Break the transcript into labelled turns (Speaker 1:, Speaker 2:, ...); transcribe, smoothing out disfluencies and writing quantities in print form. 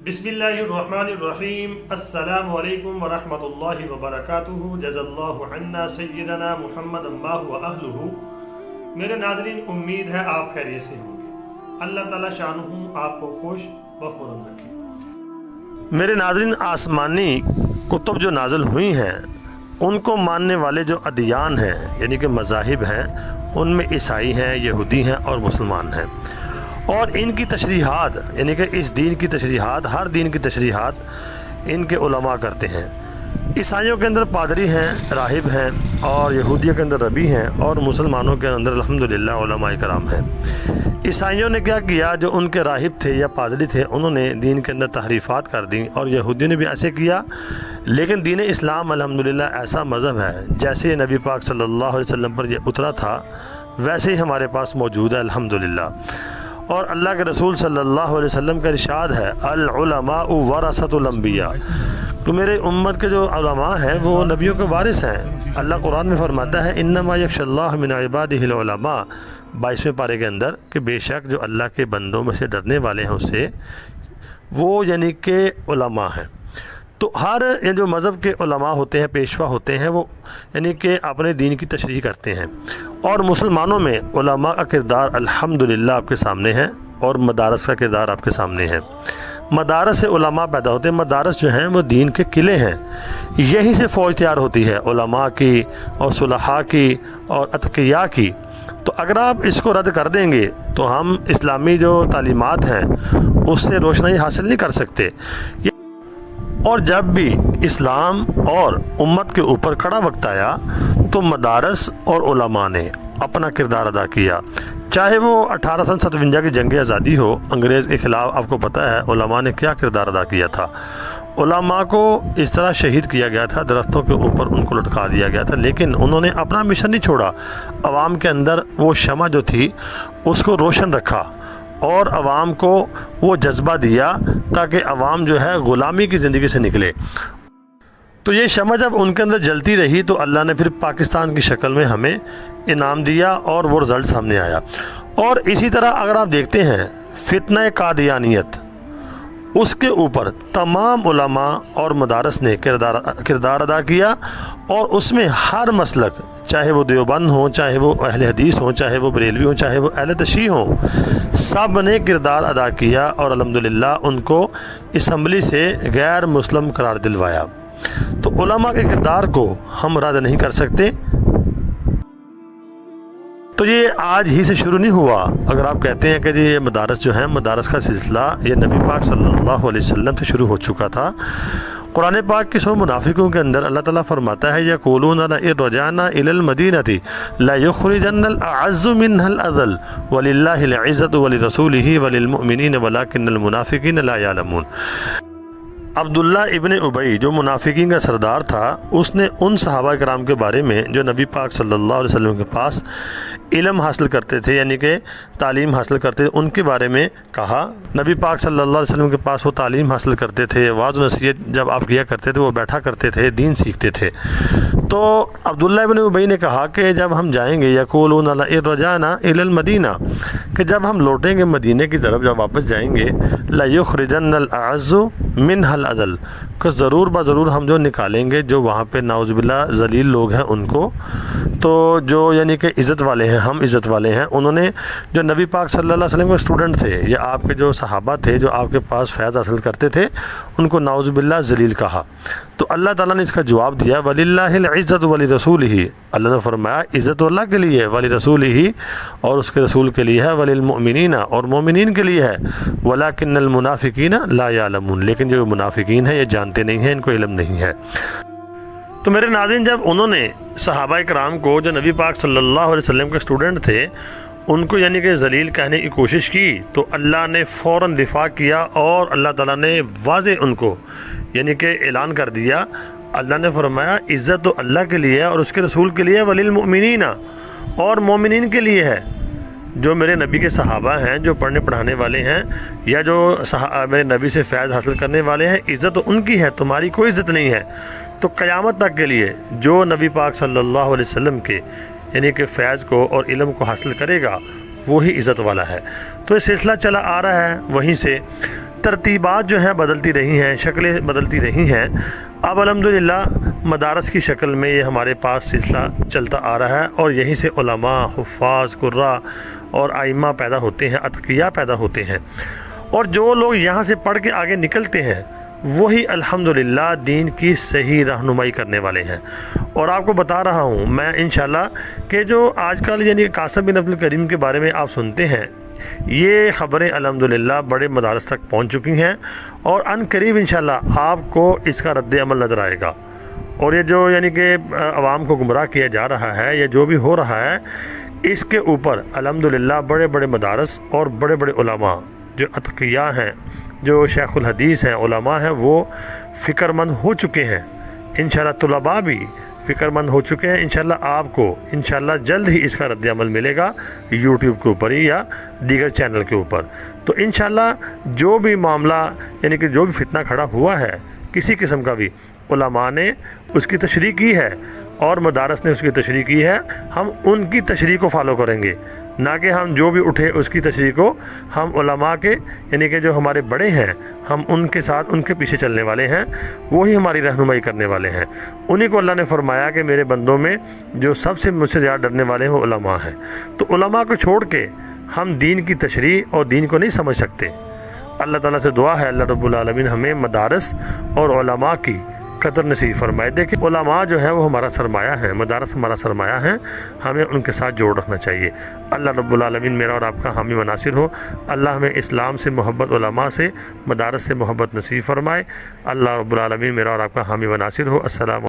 Speaker 1: बिस्मिल्लाहिर्रहमानिर्रहीम। अस्सलामु अलैकुम वरहमतुल्लाहि वबरकातुहू। जज़ल्लाहु अन्ना सय्यदना मुहम्मद अम्माहु व अहलुहू। मेरे नाज़रीन, उम्मीद है आप खैरियत से होंगे। अल्लाह ताला शानुहु आपको खुश व खुर्रम रखे। मेरे नाज़रीन, आसमानी कुतुब जो नाज़िल हुई हैं उनको मानने वाले जो अदियान हैं यानी कि मज़ाहिब हैं, उनमें ईसाई हैं, यहूदी हैं और मुसलमान हैं। और इनकी तशरीहात यानी कि इस दीन की तशरीहात, हर दीन की तशरीहात इनके उलमा करते हैं। ईसाइयों के अंदर पादरी हैं, राहिब हैं, और यहूदियों के अंदर रबी हैं, और मुसलमानों के अंदर अल्हम्दुलिल्लाह उलमा कराम हैं। ईसाइयों ने क्या किया, जो उनके राहिब थे या पादरी थे उन्होंने दीन के अंदर तहरीफ़ात कर दी, और यहूदियों ने भी ऐसे किया। लेकिन दीन इस्लाम अल्हम्दुलिल्लाह ऐसा मज़हब है जैसे नबी पाक सल्लल्लाहु अलैहि वसल्लम पर यह उतरा था वैसे ही हमारे पास मौजूद है अल्हम्दुलिल्लाह। और अल्लाह के रसूल सल्लल्लाहु अलैहि वसल्लम का इरशाद है, अल उलमाउ वरसतुल अंबिया, तो मेरे उम्मत के जो उलमा हैं वो नबियों के वारिस हैं। अल्लाह कुरान में फरमाता है, इन्नमा यख्शल्लाह मिन इबादिहिल उलमा, 22वें पारे के अंदर, कि बेशक जो अल्लाह के बंदों में से डरने वाले हैं उससे वो यानी कि उलमा हैं। तो हर ये जो मज़हब के उलमा होते हैं, पेशवा होते हैं, वो यानी कि अपने दीन की तशरीह करते हैं। और मुसलमानों में उलमा का किरदार अल्हम्दुलिल्लाह आपके सामने है, और मदारस का किरदार आपके सामने है। मदारस से उलमा पैदा होते हैं। मदारस जो हैं वो दीन के किले हैं, यहीं से फ़ौज तैयार होती है उलमा की और सुलहा की और अतकिया की। तो अगर आप इसको रद्द कर देंगे तो हम इस्लामी जो तालीमात हैं उससे रोशनाई हासिल नहीं कर सकते। और जब भी इस्लाम और उम्मत के ऊपर कड़ा वक्त आया तो मदारस और उलमा ने अपना किरदार अदा किया। चाहे वो 1857 की जंग आज़ादी हो, अंग्रेज़ के ख़िलाफ़, आपको पता है उलमा ने क्या किरदार अदा किया था। उलमा को इस तरह शहीद किया गया था, दरख्तों के ऊपर उनको लटका दिया गया था, लेकिन उन्होंने अपना मिशन नहीं छोड़ा। आवाम के अंदर वो शमा जो थी उसको रोशन रखा और आवाम को वो जज्बा दिया ताकि आवाम जो है ग़ुलामी की ज़िंदगी से निकले। तो ये शमा जब उनके अंदर जलती रही तो अल्लाह ने फिर पाकिस्तान की शक्ल में हमें इनाम दिया और वो रिज़ल्ट सामने आया। और इसी तरह अगर आप देखते हैं फितना कादियानियत, उसके ऊपर तमाम उलमा और मदारस ने किरदार अदा किया, और उसमें हर मसलक, चाहे वो देवबंद हो, चाहे वो अहले हदीस हो, चाहे वो बरेलवी हो, चाहे वो अहले तशीह हो, सब ने किरदार अदा किया और अल्हम्दुलिल्लाह उनको असम्बली से गैर मुस्लिम करार दिलवाया। तो उलमा के किरदार को हम रद्द नहीं कर सकते। तो ये आज ही से शुरू नहीं हुआ। अगर आप कहते हैं कि ये मदारस जो है, मदारस का सिलसिला ये नबी पाक सल्लल्लाहु अलैहि वसल्लम से शुरू हो चुका था। कुरान पाक की सौ मुनाफिकों के अंदर अल्लाह ताला फरमाता है, यक़ूलूना लइन रजाना इलल मदीनति ला युख़रिजन्नल अअज़्ज़ु मिन्हल अज़ल वलिल्लाहिल इज़्ज़तु वलिरसूलिही वलिल मुमिनीन वलाकिन्नल मुनाफ़िकीन ला यअलमून। अब्दुल्ला इब्न उबई जो मुनाफिकीन का सरदार था, उसने उन सहाबा कराम के बारे में जो नबी पाक सल्लल्लाहु अलैहि वसल्लम के पास इल्म हासिल करते थे यानी कि तालीम हासिल करते थे, उनके बारे में कहा। नबी पाक सल्लल्लाहु अलैहि वसल्लम के पास वो तालीम हासिल करते थे, वाज़ नसीहत जब आप किया करते थे वो बैठा करते थे, दीन सीखते थे। तो अब्दुल्ला इब्न उबई ने कहा कि जब हम जाएंगे, यक़ूलूना लइन रजाना इलल मदीना, कि जब हम लौटेंगे मदीने की तरफ, जब वापस जाएंगे, ला युख़रिजन्नल अअज़्ज़ु मिन्हल अज़ल, कि ज़रूर ब-ज़रूर हम जो निकालेंगे जो वहाँ पे नाउज़ुबिल्लाह ज़लील लोग हैं उनको। तो जो यानी कि इज़्ज़त वाले हैं, हम इज़्ज़त वाले हैं, उन्होंने जो नबी पाक सल्लल्लाहु अलैहि वसल्लम के स्टूडेंट थे या आपके जो सहाबा थे जो आपके पास फैज़ हासिल करते थे, उनको नाउज़ुबिल्लाह ज़लील कहा। तो अल्लाह ताला ने इसका जवाब दिया, वलिल्लाहिल इज़्ज़तु वलिरसूलिही, अल्लाह ने फरमाया इज़्ज़त अल्लाह के लिए है, वलिरसूलिही और उसके रसूल के लिए है, वलिल मुमिनीना और मोमिनीन के लिए है, वलाकिन्नल मुनाफिकीना ला यअलमून, लेकिन जो मुनाफिकीन हैं ये जानते नहीं हैं, इनको इल्म नहीं है। तो मेरे नाज़रीन, जब उन्होंने सहाबा कराम को जो नबी पाक सल्लल्लाहु अलैहि वसल्लम के स्टूडेंट थे उनको यानी कि ज़लील कहने की कोशिश की, तो अल्लाह ने फ़ौरन दिफा किया और अल्लाह ताला ने वाज़े उनको यानी कि ऐलान कर दिया। अल्लाह ने फरमाया इज़्ज़त तो अल्लाह के लिए है और उसके रसूल के लिए, वलिल मुमिनीना और मोमिनीन के लिए है। जो मेरे नबी के सहाबा हैं, जो पढ़ने पढ़ाने वाले हैं, या जो मेरे नबी से फैज़ हासिल करने वाले हैं, इज़्ज़त तो उनकी है, तुम्हारी कोई इज़्ज़त नहीं है। तो क़यामत तक के लिए जो नबी पाक सल्लल्लाहु अलैहि वसल्लम के यानी कि फ़ैज़ को और इल्म को हासिल करेगा वही इज़्ज़त वाला है। तो ये सिलसिला चला आ रहा है वहीं से। ترتیبات جو ہیں بدلتی رہی ہیں، شکلیں بدلتی رہی ہیں۔ اب الحمدللہ مدارس کی شکل میں یہ ہمارے پاس سلسلہ چلتا آ رہا ہے، اور یہیں سے علماء، حفاظ، قراء اور ائمہ پیدا ہوتے ہیں، اتقیاء پیدا ہوتے ہیں، اور جو لوگ یہاں سے پڑھ کے آگے نکلتے ہیں وہی الحمدللہ دین کی صحیح رہنمائی کرنے والے ہیں۔ اور آپ کو بتا رہا ہوں میں انشاءاللہ کہ جو آج کل یعنی قاسم بن عبد الکریم کے بارے میں آپ سنتے ہیں، یہ خبریں الحمدللہ بڑے مدارس تک پہنچ چکی ہیں، اور ان قریب انشاءاللہ آپ کو اس کا رد عمل نظر آئے گا۔ اور یہ جو یعنی کہ عوام کو گمراہ کیا جا رہا ہے یا جو بھی ہو رہا ہے، اس کے اوپر الحمدللہ بڑے بڑے مدارس اور بڑے بڑے علماء جو اتقیاء ہیں، جو شیخ الحدیث ہیں، علماء ہیں، وہ فکر مند ہو چکے ہیں۔ انشاءاللہ طلباء بھی فکر مند ہو چکے ہیں۔ انشاءاللہ آپ کو انشاءاللہ جلد ہی اس کا رد عمل ملے گا یوٹیوب کے اوپر ہی یا دیگر چینل کے اوپر۔ تو انشاءاللہ جو بھی معاملہ یعنی کہ جو بھی فتنہ کھڑا ہوا ہے کسی قسم کا بھی، علماء نے اس کی تشریح کی ہے اور مدارس نے اس کی تشریح کی ہے، ہم ان کی تشریح کو فالو کریں گے، نہ کہ ہم جو بھی اٹھے اس کی تشریح کو، ہم علماء کے یعنی کہ جو ہمارے بڑے ہیں ہم ان کے ساتھ ان کے پیچھے چلنے والے ہیں، وہی ہماری رہنمائی کرنے والے ہیں۔ انہی کو اللہ نے فرمایا کہ میرے بندوں میں جو سب سے مجھ سے زیادہ ڈرنے والے ہیں وہ علماء ہیں۔ تو علماء کو چھوڑ کے ہم دین کی تشریح اور دین کو نہیں سمجھ سکتے۔ اللہ تعالیٰ سے دعا ہے اللہ رب العالمین ہمیں مدارس اور علماء کی قدر نصیب فرمائے۔ دیکھیں علماء جو ہیں وہ ہمارا سرمایہ ہیں، مدارس ہمارا سرمایہ ہیں، ہمیں ان کے ساتھ جوڑ رکھنا چاہیے۔ اللہ رب العالمین میرا اور آپ کا حامی و ناصر ہو۔ اللہ ہمیں اسلام سے محبت، علماء سے، مدارس سے محبت نصیب فرمائے۔ اللہ رب العالمین میرا اور آپ کا حامی و ناصر ہو۔ السلام